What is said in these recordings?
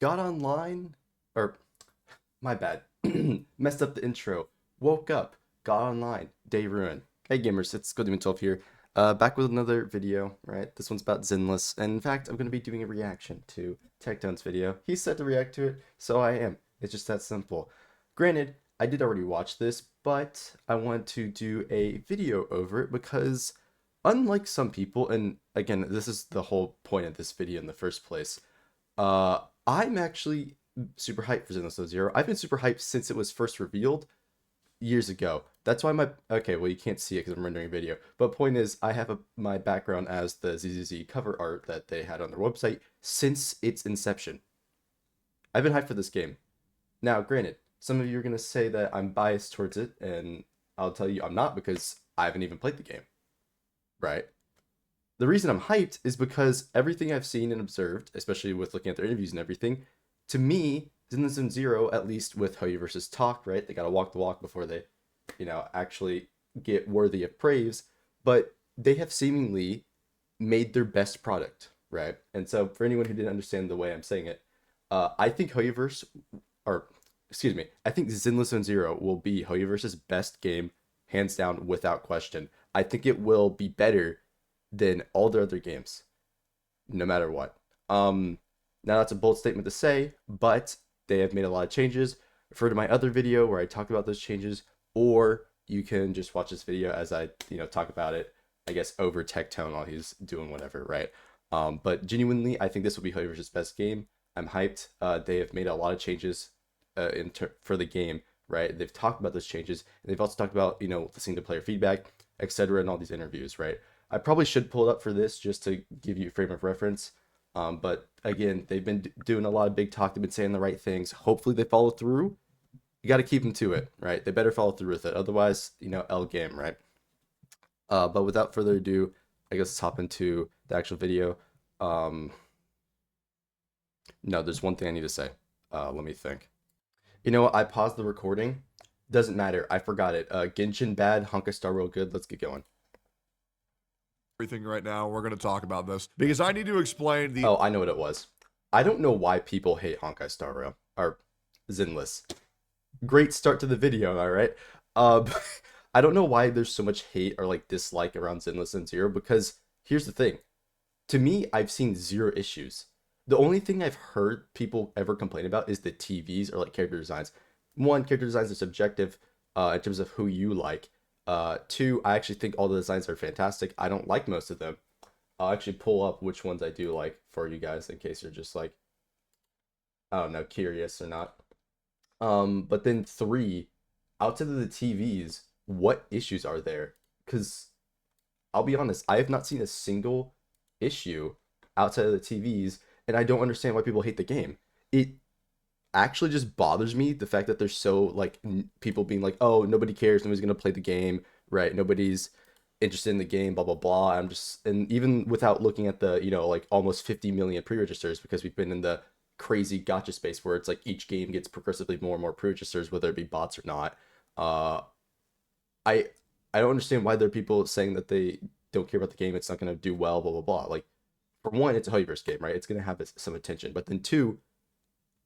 Got online, or my bad, messed up the intro. Woke up, got online, day ruined. Hey gamers, it's Goodman12 here. Back with another video, right? This one's about Zenless, and in fact, I'm gonna be doing a reaction to Tectone's video. He said to react to it, so I am. It's just that simple. Granted, I did already watch this, but I want to do a video over it because, unlike some people, and again, this is the whole point of this video in the first place. I'm actually super hyped for Zenless Zero. I've been super hyped since it was first revealed years ago. That's why okay, well you can't see it because I'm rendering a video. But point is, I have my background as the ZZZ cover art that they had on their website since its inception. I've been hyped for this game. Now, granted, some of you are gonna say that I'm biased towards it, and I'll tell you I'm not because I haven't even played the game. Right? The reason I'm hyped is because everything I've seen and observed, especially with looking at their interviews and everything, to me, Zenless Zero, at least with HoYoverse's talk, right? They gotta walk the walk before they, actually get worthy of praise. But they have seemingly made their best product, right? And so, for anyone who didn't understand the way I'm saying it, I think HoYoverse, or excuse me, I think Zenless Zero will be HoYoverse's best game, hands down, without question. I think it will be better than all their other games, no matter what. Now that's a bold statement to say, but they have made a lot of changes. Refer to my other video where I talk about those changes, or you can just watch this video as I, talk about it, I guess, over Tectone while he's doing whatever, right? But genuinely, I think this will be HoYoverse's best game. I'm hyped. They have made a lot of changes for the game, right? They've talked about those changes, and they've also talked about, listening to player feedback, etc., in all these interviews, right? I probably should pull it up for this just to give you a frame of reference. But again, they've been doing a lot of big talk. They've been saying the right things. Hopefully they follow through. You got to keep them to it, right? They better follow through with it. Otherwise, L game, right? But without further ado, I guess let's hop into the actual video. No, there's one thing I need to say. Let me think. You know what? I paused the recording. Doesn't matter. I forgot it. Genshin bad, Honkai Star Rail good. Let's get going. Everything right now. We're going to talk about this because I need to explain the. Oh, I know what it was. I don't know why people hate Honkai Star Rail or Zenless. Great start to the video, all right. I don't know why there's so much hate or like dislike around Zenless and Zero because here's the thing. To me, I've seen zero issues. The only thing I've heard people ever complain about is the TVs or like character designs. One, character designs are subjective in terms of who you like. Two, I actually think all the designs are fantastic. I don't like most of them. I'll actually pull up which ones I do like for you guys in case you're just like, I don't know, curious or not. But then three, outside of the TVs, what issues are there? Because I'll be honest, I have not seen a single issue outside of the TVs, and I don't understand why people hate the game. It actually just bothers me the fact that there's so like people being like, oh, nobody cares, nobody's gonna play the game, right? Nobody's interested in the game, blah blah blah. I'm just, and even without looking at the like almost 50 million pre-registers, because we've been in the crazy gotcha space where it's like each game gets progressively more and more pre-registers, whether it be bots or not. I I don't understand why there are people saying that they don't care about the game, it's not gonna do well, blah blah blah. Like, for one, it's a HoYoverse game, right? It's gonna have some attention, but then two,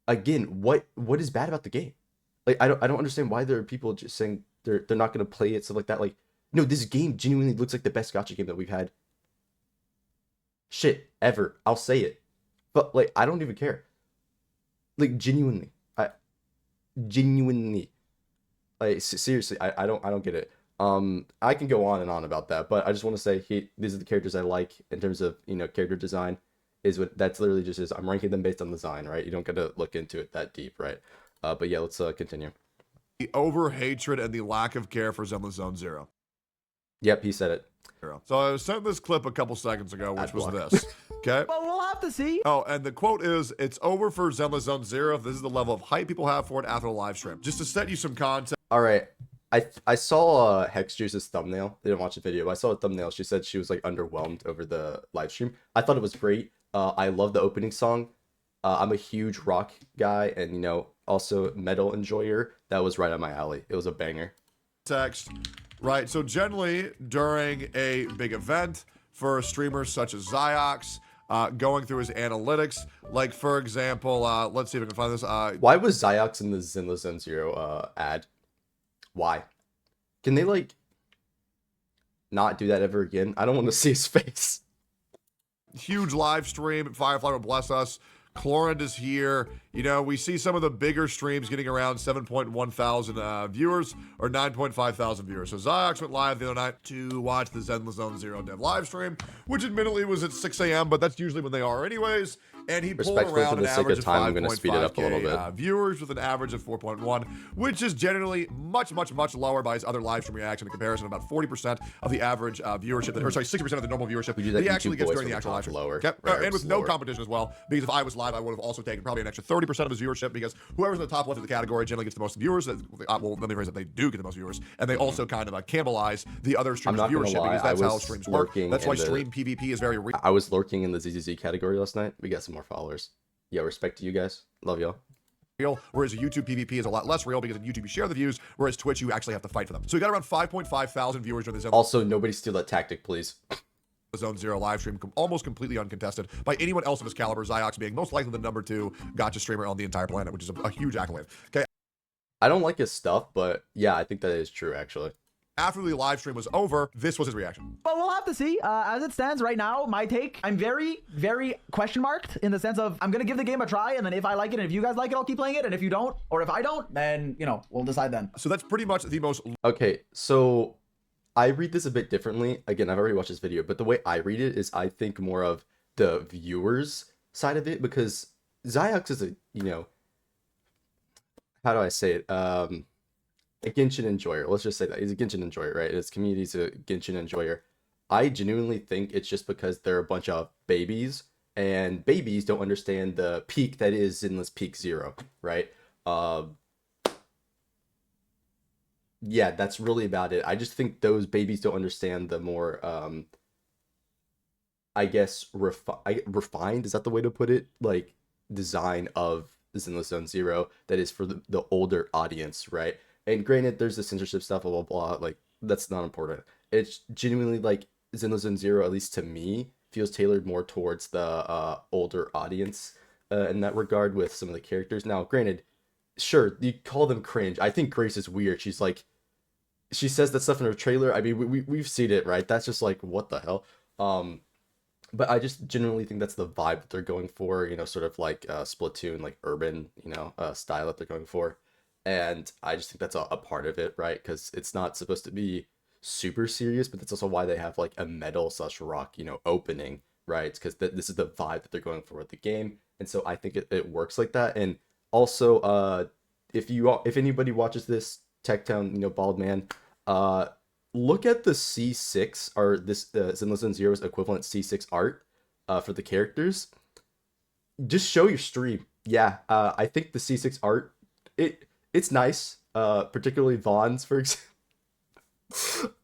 again, what is bad about the game? Like, I don't understand why there are people just saying they're not gonna play it, stuff like that. Like, no, this game genuinely looks like the best gotcha game that we've had. Shit, ever. I'll say it. But like, I don't even care. Like, genuinely. Like, seriously, I don't get it. I can go on and on about that, but I just want to say these are the characters I like in terms of character design. Is what that's literally just is. I'm ranking them based on design, right? You don't got to look into it that deep, right? But yeah, let's continue. The over hatred and the lack of care for Zenless Zone Zero. Yep, he said it. So I sent this clip a couple seconds ago, which was block. this. Okay. But we'll have to see. Oh, and the quote is, "It's over for Zenless Zone Zero. This is the level of hype people have for it after the live stream." Just to set you some context. All right. I saw Hex Juice's thumbnail. I didn't watch the video, but I saw a thumbnail. She said she was like underwhelmed over the live stream. I thought it was great. I love the opening song. I'm a huge rock guy and also metal enjoyer. That was right on my alley. It was a banger. Text, right? So generally during a big event for streamers such as Ziox, going through his analytics. Like, for example, let's see if we can find this. Why was Ziox in the Zenless Zone Zero ad? Why? Can they, like, not do that ever again? I don't want to see his face. Huge live stream. Firefly will bless us. Chlorant is here. You know, we see some of the bigger streams getting around 7.1 thousand viewers or 9.5 thousand viewers. So Ziox went live the other night to watch the Zenless Zone Zero dev live stream, which admittedly was at 6 a.m., but that's usually when they are anyways. And he pulled Respectfully, around for an the sake average of of time, I'm going to speed it up a little 5.5K bit. viewers with an average of 4.1, which is generally much lower by his other live stream reaction in comparison. About 40% of the average viewership, or sorry, 60% of the normal viewership We do that that he actually YouTube gets voice during the from actual top live to stream. lower, Okay? right, And with no lower. competition as well, because if I was live, I would have also taken probably an extra 30% of his viewership, because whoever's in the top left of the category generally gets the most viewers. Well, let me rephrase it, they do get the most viewers, and they also kind of cannibalize the other streamers' not gonna viewership, lie, because that's I how was streams work. lurking That's why in the- stream PvP is very real. I was lurking in the ZZZ category last night. We got some more followers. Yeah, respect to you guys. Love y'all. Whereas a YouTube PvP is a lot less real, because in YouTube you share the views, whereas Twitch you actually have to fight for them. So we got around 5.5 thousand viewers during the Also, nobody steal that tactic, please. Zone Zero live stream, almost completely uncontested by anyone else of his caliber, Ziox being most likely the #2 gotcha streamer on the entire planet, which is a huge accolade. Okay. I don't like his stuff, but yeah, I think that is true, actually. After the live stream was over, this was his reaction. But we'll have to see. As it stands right now, my take, I'm very, very question marked in the sense of I'm going to give the game a try, and then if I like it and if you guys like it, I'll keep playing it. And if you don't, or if I don't, then, you know, we'll decide then. So that's pretty much the most... Okay, so I read this a bit differently. Again, I've already watched this video, but the way I read it is I think more of the viewers side of it, because Ziox is a, you know, how do I say it? A Genshin enjoyer. Let's just say that. He's a Genshin enjoyer, right? His community's a Genshin enjoyer. I genuinely think it's just because they're a bunch of babies, and babies don't understand the peak that is Zenless Peak Zero, right? Yeah, that's really about it. I just think those babies don't understand the more, I guess, refined, is that the way to put it? Like, design of Zenless Zone Zero that is for the older audience, right? And granted, there's the censorship stuff, blah, blah, blah. Like, that's not important. It's genuinely, like, Zenless Zone Zero, at least to me, feels tailored more towards the older audience in that regard with some of the characters. Now, granted, sure, you call them cringe. I think Grace is weird. She's like, she says that stuff in her trailer. I mean, we've seen it, right? That's just like, what the hell? But I just genuinely think that's the vibe that they're going for, you know, sort of like Splatoon, like urban, you know, style that they're going for. And I just think that's a part of it, right? Because it's not supposed to be super serious, but that's also why they have like a metal/rock, you know, opening, right? Because this is the vibe that they're going for with the game. And so I think it works like that. And also, if anybody watches this, Techtown, you know, bald man, look at the C6 or this Zenless Zone Zero's equivalent C6 art for the characters. Just show your stream. Yeah, I think the C6 art, it's nice, particularly Vaughn's, for example.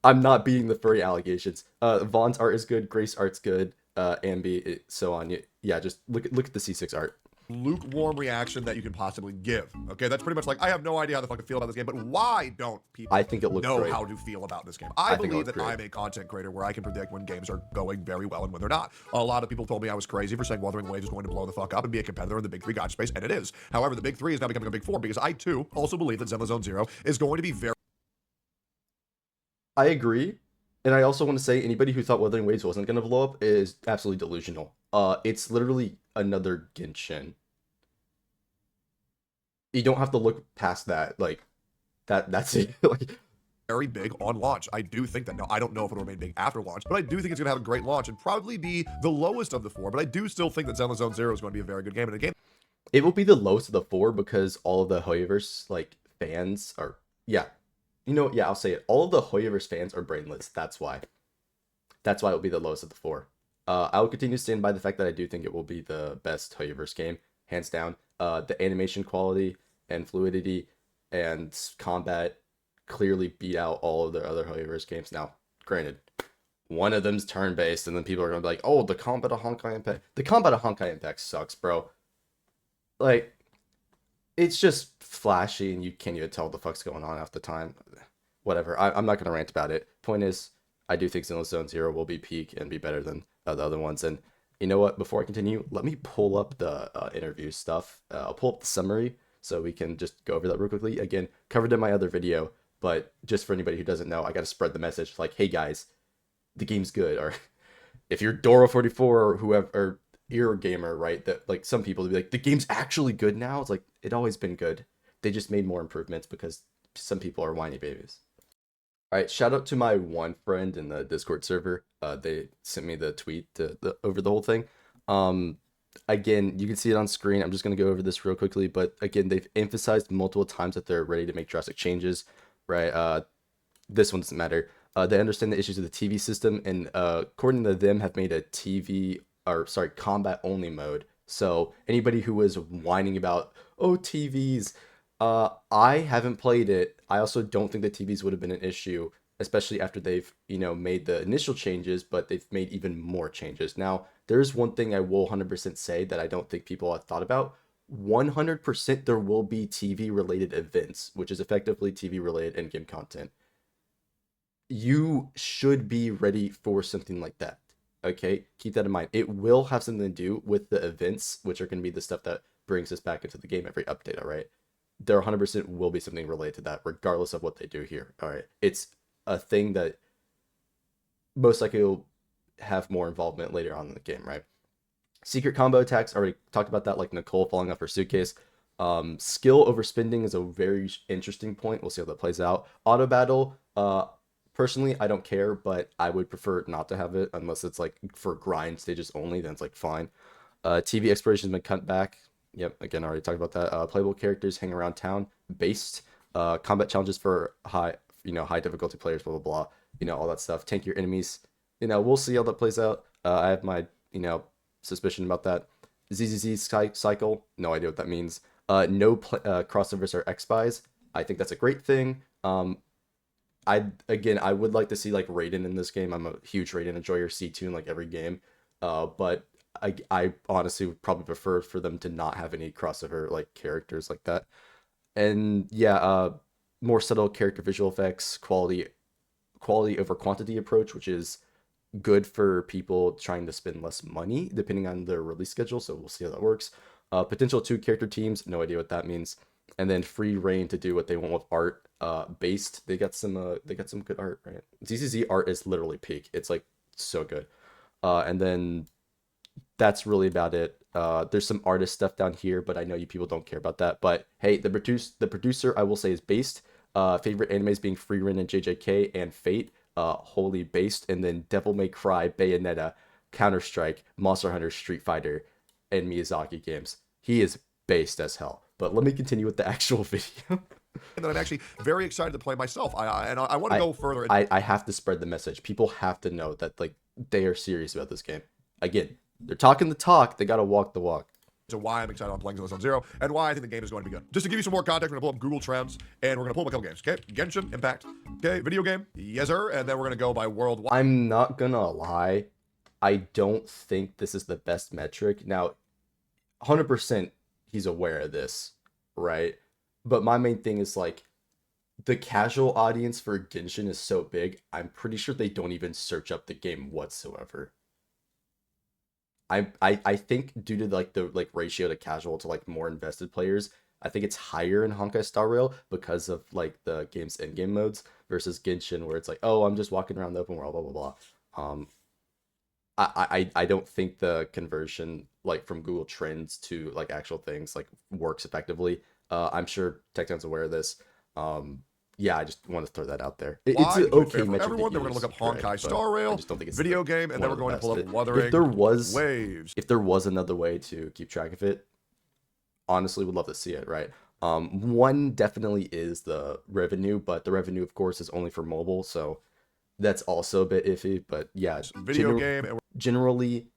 I'm not beating the furry allegations. Vaughn's art is good, Grace art's good, Ambi, so on. Yeah, just look at the C6 art. Lukewarm reaction that you can possibly give. Okay, that's pretty much like, I have no idea how the fuck to feel about this game, but why don't people I think it looks know great. how to feel about this game? I think it believe looks that great. I'm a content creator where I can predict when games are going very well and when they're not. A lot of people told me I was crazy for saying Wuthering Waves is going to blow the fuck up and be a competitor in the big three gotcha space, and it is. However, the big three is now becoming a big four, because I too also believe that Zenless Zone Zero is going to be very... I agree. And I also want to say anybody who thought Wuthering Waves wasn't going to blow up is absolutely delusional. It's literally another Genshin. You don't have to look past that. Like, that's it. Like, very big on launch. I do think that. Now, I don't know if it'll remain big after launch, but I do think it's going to have a great launch and probably be the lowest of the four, but I do still think that Zenless Zone Zero is going to be a very good game, and a game it will be the lowest of the four because all of the HoYoverse, like, fans are... Yeah. You know, yeah, I'll say it. All of the HoYoverse fans are brainless. That's why. That's why it will be the lowest of the four. I will continue to stand by the fact that I do think it will be the best HoYoverse game, hands down. The animation quality and fluidity and combat clearly beat out all of the other HoYoverse games. Now, granted, one of them's turn-based, and then people are going to be like, oh, the combat of Honkai Impact. The combat of Honkai Impact sucks, bro. Like, it's just flashy, and you can't even tell what the fuck's going on half the time. Whatever, I'm not going to rant about it. Point is, I do think Zenless Zone Zero will be peak and be better than the other ones, and You know what? Before I continue, let me pull up the interview stuff. I'll pull up the summary so we can just go over that real quickly. Again, covered in my other video, but just for anybody who doesn't know, I got to spread the message like, hey guys, the game's good. Or if you're Dora44 or whoever, or you're a gamer, right? That like some people will be like, the game's actually good now. It's like, it always been good. They just made more improvements because some people are whiny babies. All right, shout out to my one friend in the Discord server. They sent me the tweet over the whole thing. Um, Again, you can see it on screen. I'm just gonna go over this real quickly, but again, they've emphasized multiple times that they're ready to make drastic changes, right? This one doesn't matter. They understand the issues of the TV system, and according to them, have made a TV or sorry, combat only mode. So anybody who was whining about TVs, I haven't played it. I also don't think the TVs would have been an issue, especially after they've made the initial changes, but they've made even more changes. Now, there's one thing I will 100% say that I don't think people have thought about. 100% there will be TV related events, which is effectively TV related in-game content. You should be ready for something like that. Okay, keep that in mind. It will have something to do with the events, which are going to be the stuff that brings us back into the game every update. All right, there 100% will be something related to that, regardless of what they do here. All right, it's a thing that most likely will have more involvement later on in the game, right? Secret combo attacks, already talked about that, like Nicole falling off her suitcase. Skill overspending is a very interesting point. We'll see how that plays out. Auto battle, personally, I don't care, but I would prefer not to have it unless it's like for grind stages only. Then it's like fine. TV exploration has been cut back. Yep, again, I already talked about that. Playable characters hang around town. Based combat challenges for high difficulty players. Blah blah blah. All that stuff. Tank your enemies. We'll see how that plays out. I have my suspicion about that. ZZZ cycle. No idea what that means. No crossovers or X-Spies. I think that's a great thing. I would like to see like Raiden in this game. I'm a huge Raiden enjoyer, C2 in like every game. But I honestly would probably prefer for them to not have any crossover like characters like that. And yeah, more subtle character visual effects, quality over quantity approach, which is good for people trying to spend less money depending on their release schedule. So we'll see how that works. Potential 2 character teams, no idea what that means. And then free reign to do what they want with art. Based, they got some good art, right? ZZZ art is literally peak. It's like so good. And then that's really about it. There's some artist stuff down here, but I know you people don't care about that. But hey, the producer I will say is based. Favorite animes being Free Ren and JJK and Fate. Wholly based, and then Devil May Cry, Bayonetta, Counter-Strike, Monster Hunter, Street Fighter, and Miyazaki games. He is based as hell. But let me continue with the actual video. And then I'm actually very excited to play myself. I want to go further. I have to spread the message. People have to know that like they are serious about this game. Again, they're talking the talk. They gotta walk the walk. To why I'm excited on playing Zenless on Zero, and why I think the game is going to be good. Just to give you some more context, we're going to pull up Google Trends, and we're going to pull up a couple games, okay? Genshin Impact, okay? Video game, yes sir, and then we're going to go by worldwide. I'm not gonna lie, I don't think this is the best metric. Now, 100% he's aware of this, right? But my main thing is like, the casual audience for Genshin is so big, I'm pretty sure they don't even search up the game whatsoever. I think due to like the like ratio to casual to like more invested players, I think it's higher in Honkai Star Rail because of like the game's in-game modes versus Genshin where it's like, oh, I'm just walking around the open world, blah blah blah. I don't think the conversion like from Google Trends to like actual things like works effectively. I'm sure Techdown's aware of this. Yeah, I just want to throw that out there. It's an okay metric. Everyone, then we're gonna look up Honkai Star Rail. I just don't think it's video game, and then we're going to pull up Wuthering Waves. If there was another way to keep track of it, honestly, would love to see it. Right. One definitely is the revenue, but the revenue, of course, is only for mobile, so that's also a bit iffy. But yeah, video game. Generally,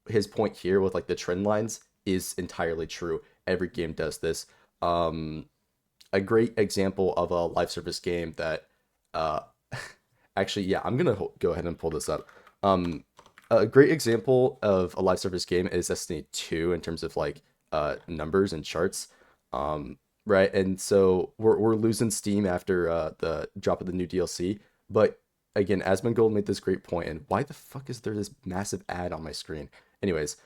his point here with like the trend lines is entirely true. Every game does this. A great example of a live service game that actually, yeah, I'm gonna go ahead and pull this up. A great example of a live service game is Destiny 2 in terms of like numbers and charts, right? And so we're losing steam after the drop of the new DLC. But again, Asmongold made this great point, and why the fuck is there this massive ad on my screen? Anyways,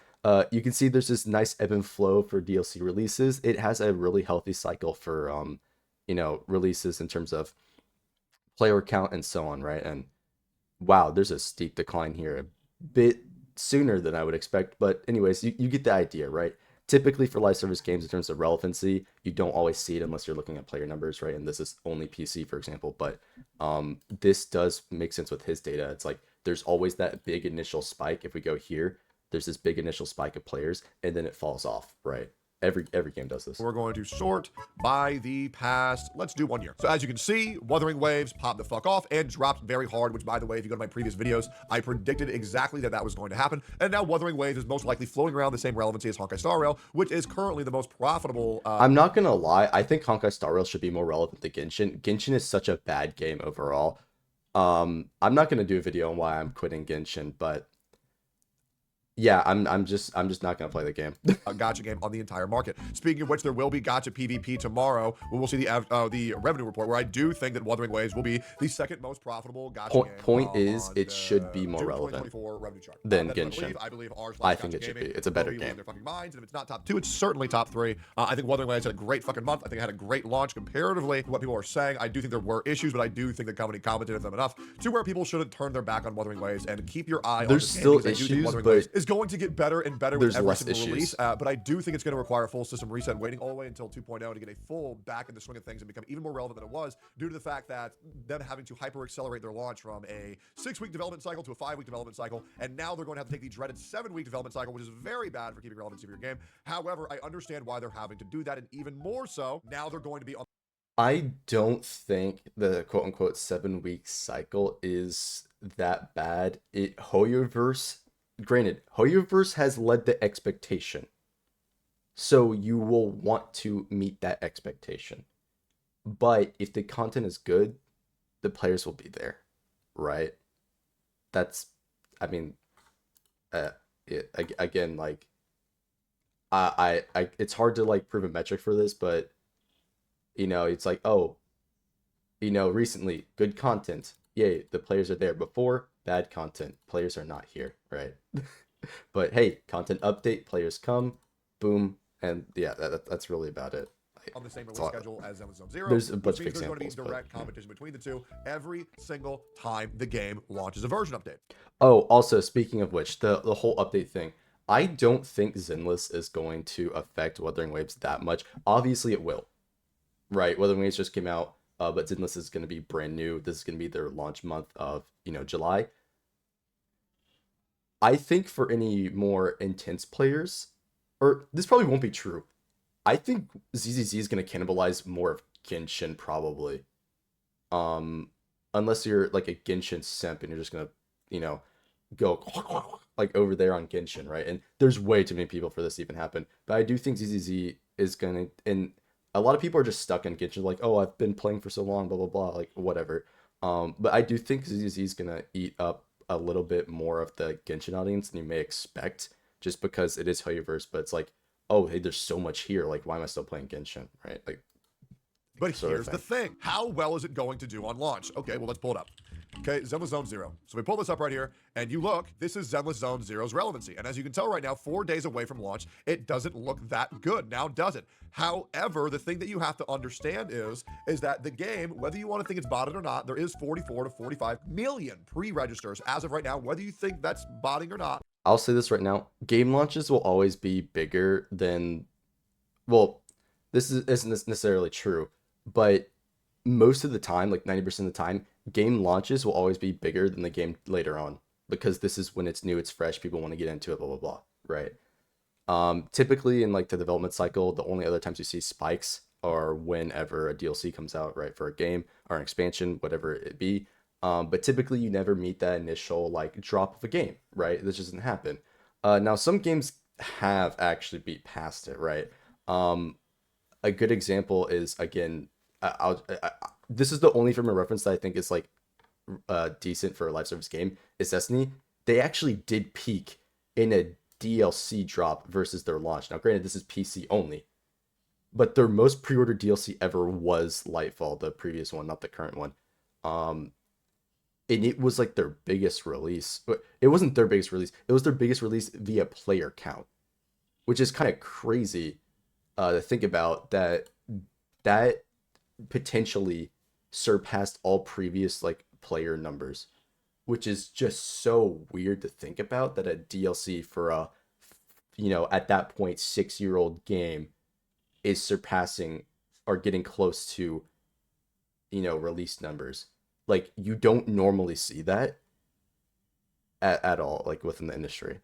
you can see there's this nice ebb and flow for DLC releases. It has a really healthy cycle for releases in terms of player count and so on, right? And wow, there's a steep decline here, a bit sooner than I would expect. But anyways, you get the idea, right? Typically for live service games in terms of relevancy, you don't always see it unless you're looking at player numbers, right? And this is only PC, for example. But this does make sense with his data. It's like there's always that big initial spike. If we go here, there's this big initial spike of players, and then it falls off, right? Every game does this. We're going to sort by the past. Let's do 1 year. So as you can see, Wuthering Waves popped the fuck off and dropped very hard, which, by the way, if you go to my previous videos, I predicted exactly that was going to happen. And now Wuthering Waves is most likely floating around the same relevancy as Honkai Star Rail, which is currently the most profitable. I'm not gonna lie. I think Honkai Star Rail should be more relevant to Genshin. Genshin is such a bad game overall. I'm not gonna do a video on why I'm quitting Genshin, but yeah, I'm just not gonna play the game. A gacha game on the entire market. Speaking of which, there will be gacha PvP tomorrow. We'll see the revenue report, where I do think that Wuthering Waves will be the second most profitable gacha game. Point is, it should be more relevant than Genshin. I believe ours. I think it should be. It's a better game. Their fucking minds, and if it's not top 2, it's certainly top 3. I think Wuthering Waves had a great fucking month. I think it had a great launch comparatively to what people are saying. I do think there were issues, but I do think the company commented on them enough to where people shouldn't turn their back on Wuthering Waves and keep your eye on There's this still game, because I do think issues, Wuthering but Waves is going to get better and better with there's every less single issues. release. But I do think it's going to require a full system reset, waiting all the way until 2.0 to get a full back in the swing of things and become even more relevant than it was, due to the fact that them having to hyper accelerate their launch from a 6-week development cycle to a 5-week development cycle, and now they're going to have to take the dreaded 7-week development cycle, which is very bad for keeping relevancy of your game. However, I understand why they're having to do that, and even more so, now they're going to be on. I don't think the quote-unquote 7-week cycle is that bad. HoYoverse, granted, HoYoverse has led the expectation, so you will want to meet that expectation. But if the content is good, the players will be there, right? That's, I mean, again, like, I it's hard to like prove a metric for this, but it's like, oh, recently good content, yay, the players are there. Before, bad content, players are not here, right? But hey, content update, players come, boom, and yeah, that's really about it. On the same release schedule as Zenless Zone Zero. There's a bunch of There's going to be examples, direct competition between the two every single time the game launches a version update. Oh, also, speaking of which, the whole update thing, I don't think Zenless is going to affect Wuthering Waves that much. Obviously, it will, right? Wuthering Waves just came out, but Zenless is going to be brand new. This is going to be their launch month of, July. I think for any more intense players, or this probably won't be true, I think ZZZ is going to cannibalize more of Genshin, probably. Unless you're like a Genshin simp and you're just going to, go like over there on Genshin, right? And there's way too many people for this to even happen. But I do think ZZZ is going to, and a lot of people are just stuck in Genshin, like, oh, I've been playing for so long, blah, blah, blah, like, whatever. But I do think ZZZ is going to eat up a little bit more of the Genshin audience than you may expect, just because it is HoYoverse, but it's like, oh, hey, there's so much here, like, why am I still playing Genshin, right? Like, but here's the thing. How well is it going to do on launch? Okay, well, let's pull it up. Okay, Zenless Zone Zero. So we pull this up right here, and you look, this is Zenless Zone Zero's relevancy. And as you can tell right now, 4 days away from launch, it doesn't look that good. Now, does it? However, the thing that you have to understand is that the game, whether you want to think it's botted or not, there is 44 to 45 million pre-registers as of right now, whether you think that's botting or not. I'll say this right now, game launches will always be bigger than, well, this isn't necessarily true, but most of the time, like 90% of the time, game launches will always be bigger than the game later on, because this is when it's new, it's fresh, people want to get into it, blah, blah, blah, right? Typically in like the development cycle, the only other times you see spikes are whenever a DLC comes out, right, for a game or an expansion, whatever it be. But typically you never meet that initial like drop of a game, right? This doesn't happen. Now some games have actually beat past it, right? A good example is, again, this is the only frame of reference that I think is like decent for a live service game, is Destiny. They actually did peak in a DLC drop versus their launch. Now, granted, this is PC only, but their most pre-ordered DLC ever was Lightfall, the previous one, not the current one. and it was like their biggest release. It wasn't their biggest release. It was their biggest release via player count, which is kind of crazy to think about. That potentially surpassed all previous like player numbers, which is just so weird to think about, that a DLC for a, at that point 6-year-old game is surpassing or getting close to, release numbers. Like, you don't normally see that at all, like within the industry.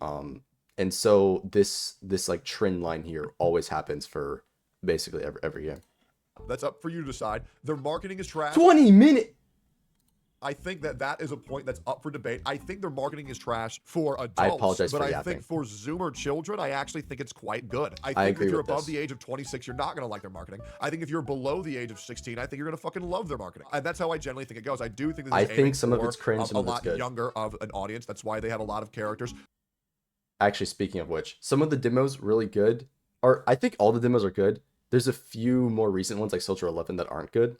And so this like trend line here always happens for basically every game. That's up for you to decide. Their marketing is trash. 20-minute. I think that is a point that's up for debate. I think their marketing is trash for adults. I apologize but for I yapping. think for Zoomer children, I actually think it's quite good. I think agree if you're with above this. the age of 26, you're not going to like their marketing. I think if you're below the age of 16, I think you're going to fucking love their marketing. And that's how I generally think it goes. I do think this I is think aiming some of for it's cringe, some a of it's lot good. younger of an audience. That's why they have a lot of characters. Actually, speaking of which, some of the demos really good. Or I think all the demos are good. There's a few more recent ones like Soldier 11 that aren't good.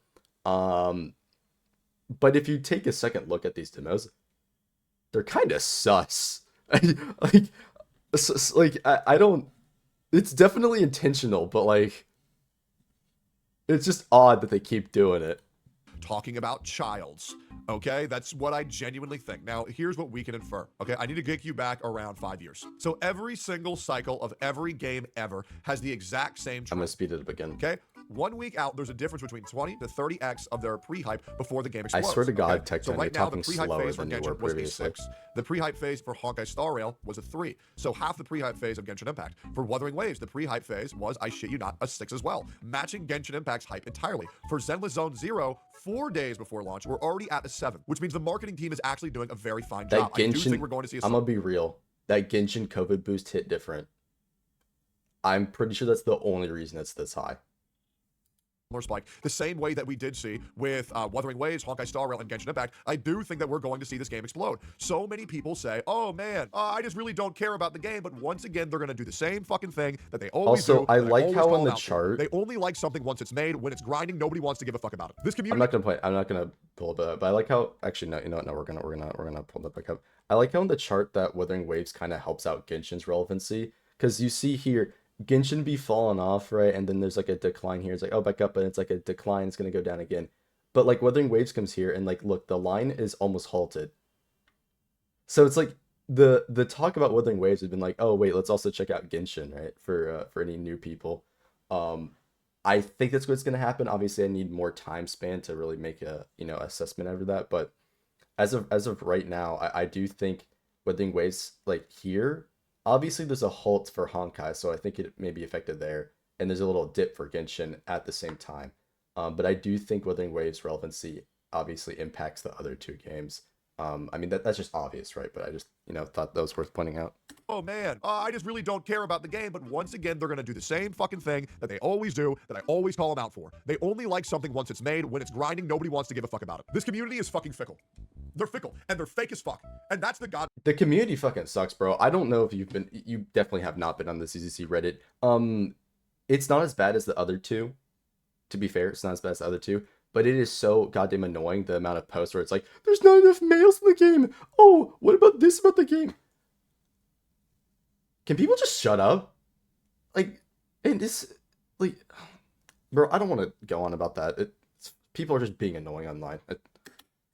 But if you take a second look at these demos, they're kind of sus. I don't. It's definitely intentional, but like, it's just odd that they keep doing it. Talking about childs. Okay, that's what I genuinely think. Now, here's what we can infer. Okay, I need to kick you back around 5 years. So every single cycle of every game ever has the exact same I'm trend. gonna speed it up again. Okay, 1 week out, there's a difference between 20 to 30x of their pre-hype before the game I explodes. swear to God, okay? Tecton, So you're right now, the talking pre-hype slower phase for than you were Genshin was a previously. 6. The pre-hype phase for Honkai Star Rail was a 3. So half the pre-hype phase of Genshin Impact. For Wuthering Waves, the pre-hype phase was, I shit you not, a 6 as well, matching Genshin Impact's hype entirely. For Zenless Zone Zero, 4 days before launch, we're already at a 7, which means the marketing team is actually doing a very fine That job. I do Genshin, think we're going to see a I'm gonna be real. That Genshin COVID boost hit different. I'm pretty sure that's the only reason it's this high. spike, the same way that we did see with Wuthering Waves, Honkai Star Rail, and Genshin Impact. I do think that we're going to see this game explode. So many people say, oh man, I just really don't care about the game, but once again, they're going to do the same fucking thing that they always do. Also, I like always how call on them the out for. chart, They only like something once it's made. When it's grinding, nobody wants to give a fuck about it. This community. I'm not gonna pull it up, but I like how, actually no, you know what, no, we're gonna pull that back up. I like how on the chart that Wuthering Waves kind of helps out Genshin's relevancy, because you see here Genshin be falling off, right, and then there's like a decline here. It's like, oh, back up, but it's like a decline. It's gonna go down again. But like Wuthering Waves comes here, and like, look, the line is almost halted. So it's like the talk about Wuthering Waves has been like, oh wait, let's also check out Genshin, right, for any new people. I think that's what's gonna happen. Obviously, I need more time span to really make a assessment over that. But as of right now, I do think Wuthering Waves, like here, obviously there's a halt for Honkai, so I think it may be affected there, and there's a little dip for Genshin at the same time. But I do think Wuthering Waves relevancy obviously impacts the other two games. I mean, that's just obvious, right? But I just thought that was worth pointing out. Oh man, I just really don't care about the game, but once again, they're gonna do the same fucking thing that they always do, that I always call them out for. They only like something once it's made. When it's grinding, nobody wants to give a fuck about it. This community is fucking fickle. They're fickle, and they're fake as fuck. And that's the god. The community fucking sucks, bro. I don't know if you definitely have not been on the CCC Reddit. It's not as bad as the other two. To be fair, it's not as bad as the other two. But it is so goddamn annoying, the amount of posts where it's like, there's not enough males in the game. Oh, what about this about the game? Can people just shut up? Like, and this, like, bro, I don't want to go on about that. People are just being annoying online.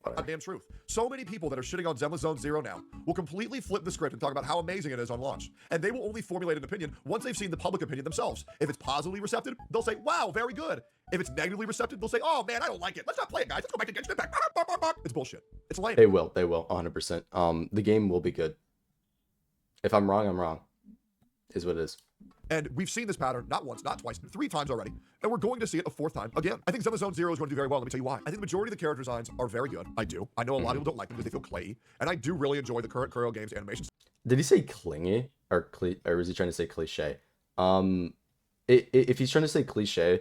Goddamn truth. So many people that are shitting on Zenless Zone Zero now will completely flip the script and talk about how amazing it is on launch. And they will only formulate an opinion once they've seen the public opinion themselves. If it's positively receptive, they'll say, wow, very good. If it's negatively receptive, they'll say, oh man, I don't like it. Let's not play it, guys. Let's go back to Genshin Impact. It's bullshit. It's lame. They will, 100%. The game will be good. If I'm wrong, I'm wrong. Is what it is. And we've seen this pattern not once, not twice, but 3 times already. And we're going to see it a 4th time again. I think Zenless Zone Zero is going to do very well. Let me tell you why. I think the majority of the character designs are very good. I do. I know a lot of people don't like them because they feel clayey. And I do really enjoy the current Kurohyou games animations. Did he say clingy or was he trying to say cliche? If he's trying to say cliche,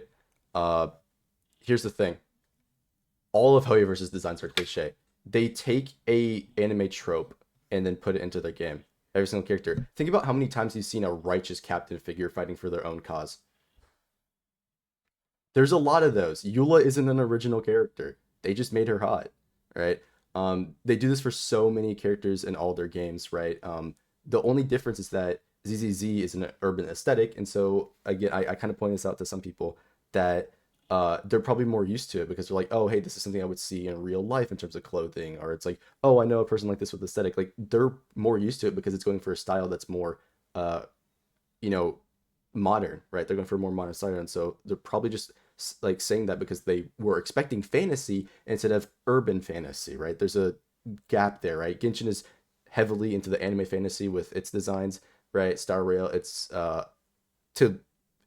here's the thing. All of HoYoverse's designs are cliche. They take a anime trope and then put it into their game. Every single character. Think about how many times you've seen a righteous captain figure fighting for their own cause. There's a lot of those. Eula isn't an original character. They just made her hot, right? They do this for so many characters in all their games, right? The only difference is that ZZZ is an urban aesthetic, and so again, I kind of point this out to some people that they're probably more used to it because they're like, oh, hey, this is something I would see in real life in terms of clothing, or it's like, oh, I know a person like this with aesthetic. Like they're more used to it because it's going for a style that's more, you know, modern, right? They're going for a more modern style, and so they're probably just like saying that because they were expecting fantasy instead of urban fantasy, right? There's a gap there, right? Genshin is heavily into the anime fantasy with its designs, right? Star Rail, it's to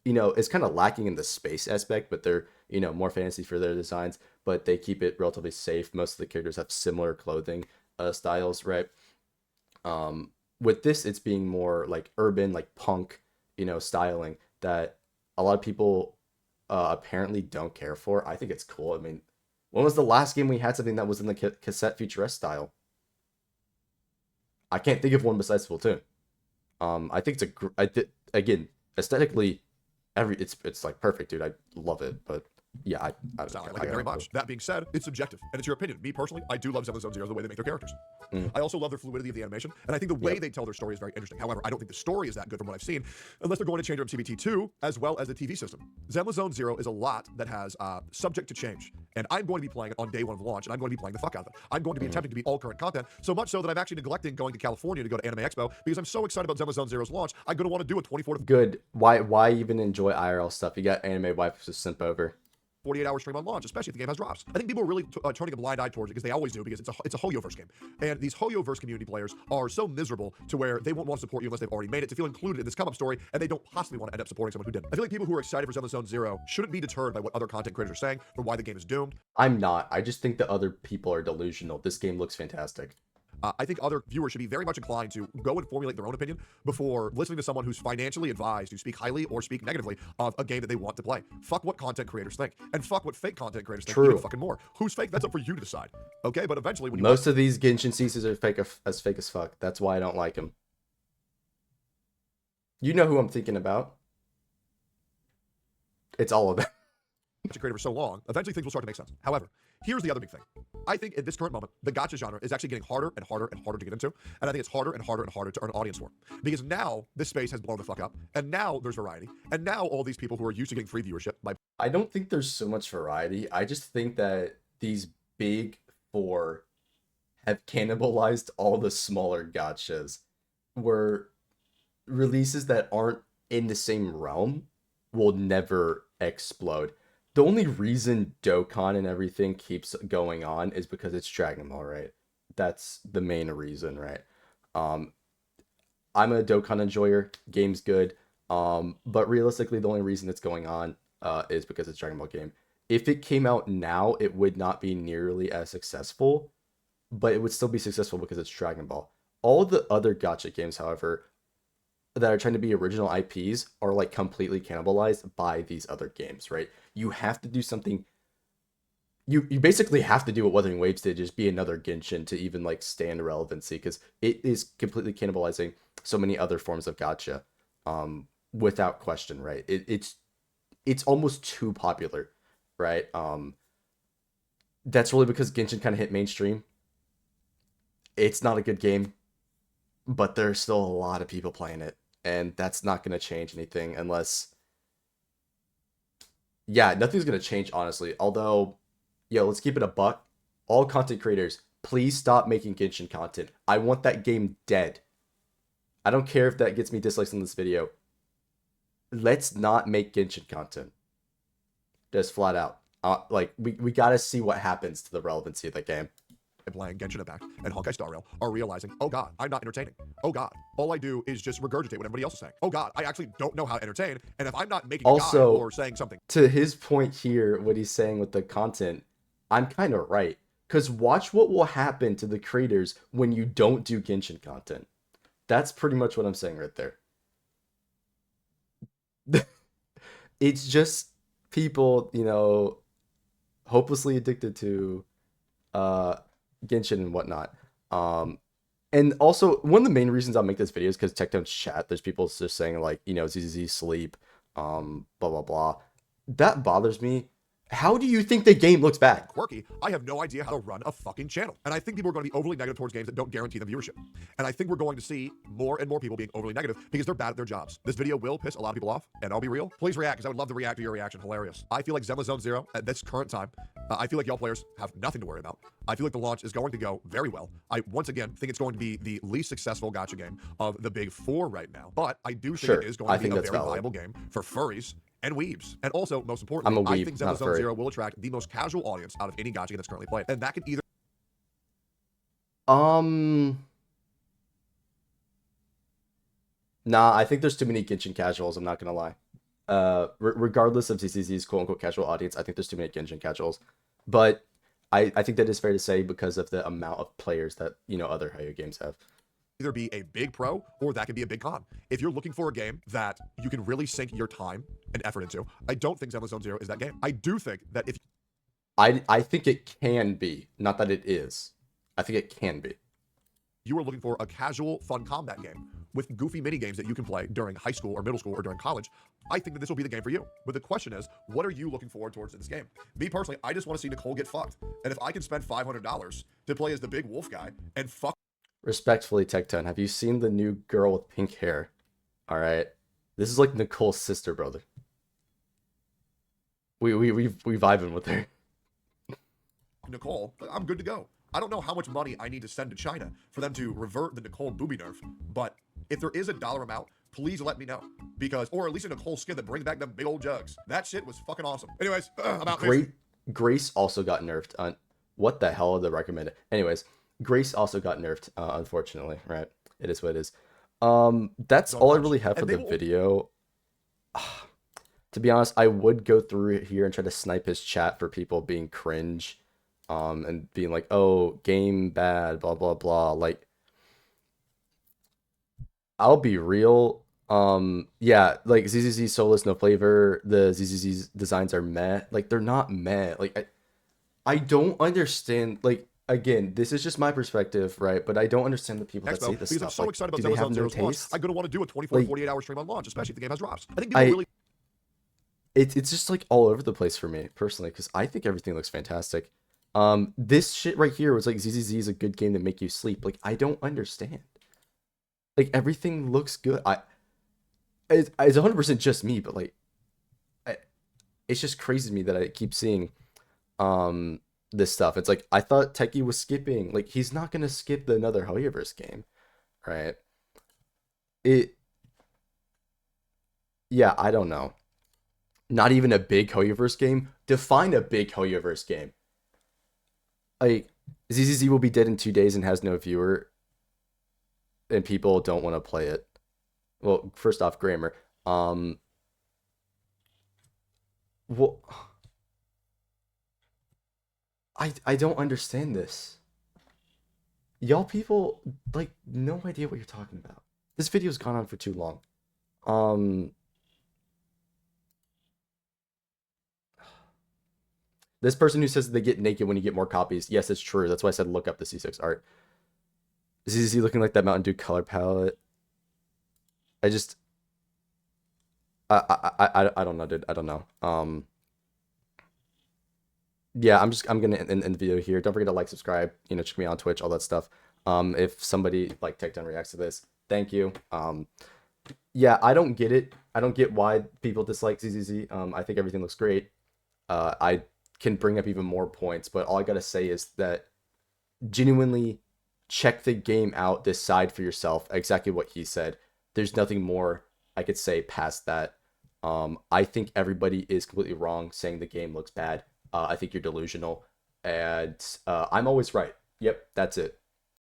it's kind of lacking in the space aspect, but they're more fantasy for their designs, but they keep it relatively safe. Most of the characters have similar clothing styles, right? With this, it's being more like urban, like punk, styling that a lot of people apparently don't care for. I think it's cool. I mean, when was the last game we had something that was in the cassette futurist style? I can't think of one besides Splatoon. I think again, aesthetically, it's like perfect, dude. I love it, but yeah, I like it very much. That being said, it's subjective, and it's your opinion. Me personally, I do love Zenless Zone Zero the way they make their characters. I also love their fluidity of the animation, and I think the way they tell their story is very interesting. However, I don't think the story is that good from what I've seen, unless they're going to change up CBT2 as well as the TV system. Zenless Zone Zero is a lot that has subject to change, and I'm going to be playing it on day one of launch, and I'm going to be playing the fuck out of it. I'm going to be attempting to beat all current content, so much so that I'm actually neglecting going to California to go to Anime Expo because I'm so excited about Zenless Zone Zero's launch. I'm going to want to do a 24 to good. Why even enjoy IRL stuff? You got anime wipes to simp over. 48-hour stream on launch, especially if the game has drops. I think people are really turning a blind eye towards it because they always do, because it's a HoYoverse game. And these HoYoverse community players are so miserable to where they won't want to support you unless they've already made it to feel included in this come-up story, and they don't possibly want to end up supporting someone who didn't. I feel like people who are excited for Zenless Zone Zero shouldn't be deterred by what other content creators are saying or why the game is doomed. I'm not. I just think that other people are delusional. This game looks fantastic. I think other viewers should be very much inclined to go and formulate their own opinion before listening to someone who's financially advised to speak highly or speak negatively of a game that they want to play. Fuck what content creators think, and fuck what fake content creators think even fucking more. Who's fake? That's up for you to decide. Okay, but eventually, when you most of these Genshin CCs are fake as fuck. That's why I don't like them. You know who I'm thinking about. It's all of them. Creator for so long, eventually things will start to make sense. However, here's the other big thing. I think at this current moment, the gacha genre is actually getting harder and harder and harder to get into, and I think it's harder and harder and harder to earn an audience for. Because now this space has blown the fuck up, and now there's variety, and now all these people who are used to getting free viewership by... I don't think there's so much variety. I just think that these big four have cannibalized all the smaller gachas, where releases that aren't in the same realm will never explode. The only reason Dokkan and everything keeps going on is because it's Dragon Ball, right? That's the main reason, right? I'm a Dokkan enjoyer. Game's good. But realistically, the only reason it's going on is because it's Dragon Ball game. If it came out now, it would not be nearly as successful, but it would still be successful because it's Dragon Ball. All the other gacha games, however, that are trying to be original IPs are like completely cannibalized by these other games, right? You have to do something. You basically have to do what Wuthering Waves did, just be another Genshin to even like stand relevancy, because it is completely cannibalizing so many other forms of gacha, without question, right? It's almost too popular, right? That's really because Genshin kind of hit mainstream. It's not a good game, but there's still a lot of people playing it, and that's not going to change anything unless... Yeah, nothing's going to change, honestly. Although, let's keep it a buck. All content creators, please stop making Genshin content. I want that game dead. I don't care if that gets me dislikes in this video. Let's not make Genshin content. Just flat out. We got to see what happens to the relevancy of the game. Playing Genshin Impact and Honkai Star Rail are realizing, oh god, I'm not entertaining. Oh god, all I do is just regurgitate what everybody else is saying. Oh god, I actually don't know how to entertain, and if I'm not making a guide or saying something... To his point here, what he's saying with the content, I'm kind of right. Because watch what will happen to the creators when you don't do Genshin content. That's pretty much what I'm saying right there. It's just people, hopelessly addicted to Genshin and whatnot. And also, one of the main reasons I'll make this video is because Techdown's chat, there's people just saying like, ZZZ sleep, blah, blah, blah. That bothers me. How do you think the game looks bad? quirky, I have no idea how to run a fucking channel. And I think people are going to be overly negative towards games that don't guarantee them viewership. And I think we're going to see more and more people being overly negative because they're bad at their jobs. This video will piss a lot of people off, and I'll be real. Please react, because I would love to react to your reaction. Hilarious. I feel like Zenless Zone Zero, at this current time, I feel like y'all players have nothing to worry about. I feel like the launch is going to go very well. I, once again, think it's going to be the least successful gacha game of the big four right now. But I do think it is going to be a very viable game for furries and weebs. And also, most importantly, I think Zenless Zone Zero will attract the most casual audience out of any gacha game that's currently played. And that can either... Nah, I think there's too many Genshin casuals, I'm not gonna lie. Regardless of ZZZ's quote-unquote casual audience, I think there's too many Genshin casuals. But I think that is fair to say because of the amount of players that, you know, other HoYo games have. Either be a big pro or that could be a big con. If you're looking for a game that you can really sink your time and effort into, I don't think Zenless Zone Zero is that game. I do think that if... I think it can be, not that it is. I think it can be. You are looking for a casual, fun combat game with goofy mini games that you can play during high school or middle school or during college, I think that this will be the game for you. But the question is, what are you looking forward towards in this game? Me personally, I just want to see Nicole get fucked. And if I can spend $500 to play as the big wolf guy and fuck... Respectfully, Tectone, have you seen the new girl with pink hair? All right, this is like Nicole's sister, brother. We vibing with her. Nicole, I'm good to go. I don't know how much money I need to send to China for them to revert the Nicole booby nerf, but if there is a dollar amount, please let me know. Because, or at least a Nicole skin that brings back them big old jugs. That shit was fucking awesome. Anyways, I'm out. Grace also got nerfed. What the hell are they recommended? Anyways, Grace also got nerfed, unfortunately, right? It is what it is. That's all I really have for the video. To be honest, I would go through it here and try to snipe his chat for people being cringe. And being like, oh, game bad, blah, blah, blah. Like, I'll be real. Yeah, like, ZZZ Soulless, no flavor. The ZZZ designs are meh. Like, they're not meh. Like, I don't understand. Like, again, this is just my perspective, right? But I don't understand the people that say this stuff. I'm so excited about Zenless Zone Zero's launch. I'm going to want to do a 24 to 48 hour stream on launch, especially if the game has drops. I think people really... It's just, like, all over the place for me, personally, because I think everything looks fantastic. This shit right here was like ZZZ is a good game to make you sleep. Like, I don't understand. Like, everything looks good. It's 100% just me, but like, it's just crazy to me that I keep seeing this stuff. It's like, I thought Techie was skipping. Like, he's not gonna skip another HoYoverse game, right? Yeah, I don't know. Not even a big HoYoverse game. Define a big HoYoverse game. Like, ZZZ will be dead in 2 days and has no viewer, and people don't want to play it. Well, first off, grammar. Well, I don't understand this. Y'all people, like, no idea what you're talking about. This video's gone on for too long. This person who says they get naked when you get more copies. Yes, it's true. That's why I said look up the C6 art. ZZ looking like that Mountain Dew color palette. I don't know, dude. I don't know. Yeah, I'm gonna end the video here. Don't forget to like, subscribe, you know, check me out on Twitch, all that stuff. If somebody like Takedown reacts to this, thank you. Yeah, I don't get it. I don't get why people dislike ZZZ. I think everything looks great. I can bring up even more points, but all I gotta say is that genuinely check the game out, decide for yourself exactly what he said. There's nothing more I could say past that. I think everybody is completely wrong saying the game looks bad. I think you're delusional, and I'm always right. Yep, that's it.